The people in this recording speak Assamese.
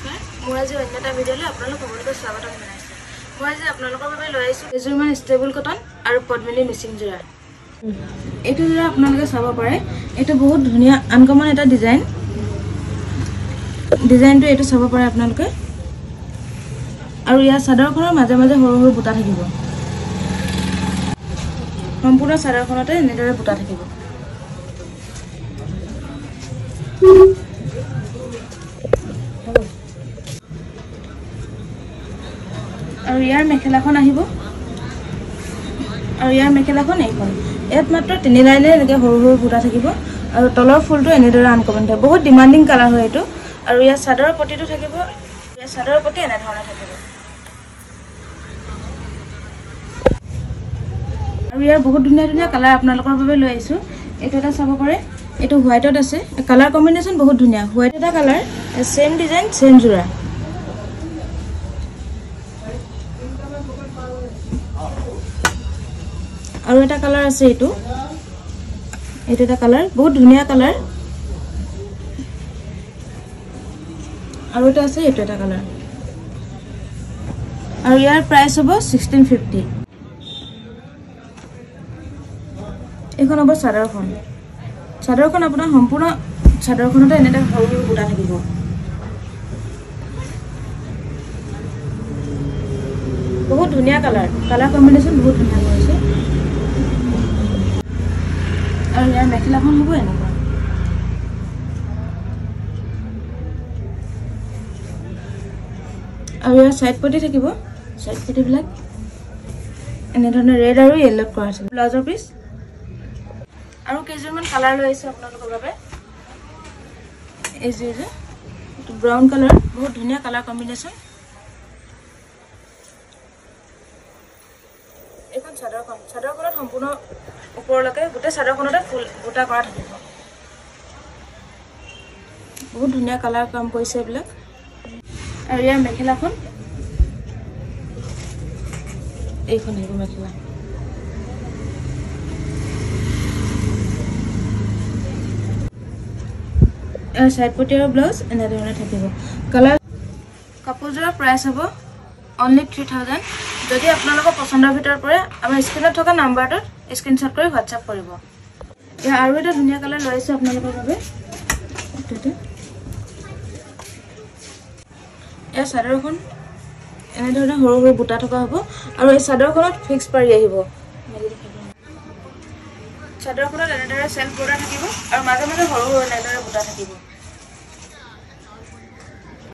নমস্কাৰ মই আজি অন্য এটা ভিডিঅ'লৈ আপোনালোকক সকলোকে স্বাগতম জনাইছোঁ মই আজি আপোনালোকৰ বাবে লৈ আহিছোঁ এজোৰমান ষ্টেবল কটন আৰু পদ্মিনী মিচিং যোৰা এইটো যোৰা আপোনালোকে চাব পাৰে এইটো বহুত ধুনীয়া আনকমন এটা ডিজাইনটো এইটো চাব পাৰে আপোনালোকে আৰু ইয়াৰ চাদৰখনৰ মাজে মাজে সৰু সৰু বুটা থাকিব সম্পূৰ্ণ চাদৰখনতে এনেদৰে বুটা থাকিব আৰু ইয়াৰ মেখেলাখন আহিব আৰু ইয়াৰ মেখেলাখন এইখন ইয়াত মাত্ৰ 3 লাইনে এনেকৈ সৰু সৰু বুটা থাকিব আৰু তলৰ ফুলটো এনেদৰে আনকমন থাকে বহুত ডিমান্ডিং কালাৰ হয় এইটো আৰু ইয়াৰ চাদৰৰ পটিটো থাকিব ইয়াৰ চাদৰৰ পটি এনেধৰণে থাকিব আৰু ইয়াৰ বহুত ধুনীয়া ধুনীয়া কালাৰ আপোনালোকৰ বাবে লৈ আহিছোঁ এইটো এটা চাব পাৰে এইটো হোৱাইটত আছে কালাৰ কম্বিনেশ্যন বহুত ধুনীয়া হোৱাইট এটা কালাৰ সেম ডিজাইন সেম যোৰা আৰু এটা কালাৰ আছে এইটো এটা কালাৰ বহুত ধুনীয়া কালাৰ আৰু এটা আছে এইটো এটা কালাৰ আৰু ইয়াৰ প্ৰাইস হ'ব 1650 এখন হ'ব চাদৰখন আপোনাৰ সম্পূৰ্ণ চাদৰখনতে এনেটা সৰু সৰু বুটা থাকিব বহুত ধুনীয়া কালাৰ কম্বিনেশ্যন বহুত ধুনীয়া কৰিছে আৰু ইয়াৰ মেখেলাখন হ'ব এনেকুৱা আৰু ইয়াৰ সাইড পটি থাকিব সাইড পটিবিলাক এনেধৰণে ৰেড আৰু য়েল্লোত কৰা আছে ব্লাউজৰ পিস আৰু কেইজনমান কালাৰ লৈ আহিছে আপোনালোকৰ বাবে এই যে ব্ৰাউন কালাৰ বহুত ধুনীয়া কালাৰ কম্বিনেশ্যন এখন চাদৰখনত সম্পূৰ্ণ ওপৰলৈকে গোটেই চাদৰখনতে ফুল বুটা কৰা থাকিব বহুত ধুনীয়া কালাৰ কাম কৰিছে এইবিলাক আৰু ইয়াৰ মেখেলাখন এইখন আহিব মেখেলা আৰু সাইড পটি আৰু ব্লাউজ এনেধৰণে থাকিব কালাৰ কাপোৰযোৰৰ প্ৰাইস হ'ব অনলি 3000 যদি আপোনালোকৰ পছন্দৰ ভিতৰ পৰে আমাৰ স্ক্ৰিনত থকা নাম্বাৰটোত স্ক্ৰিনশ্বট কৰি WhatsApp কৰিব ইয়া আৰু এটা ধুনীয়া কালাৰ লৈ আছে আপোনালোকৰ বাবে এই চাদৰখন এনেধৰণে সৰু সৰু বুটা থকা হ'ব আৰু এই চাদৰখনত ফিক্স পাৰি আহিব চাদৰখনত এনেদৰে সেলফ বৰ্ডাৰ থাকিব আৰু মাজে মাজে সৰু সৰু এনেদৰে বুটা থাকিব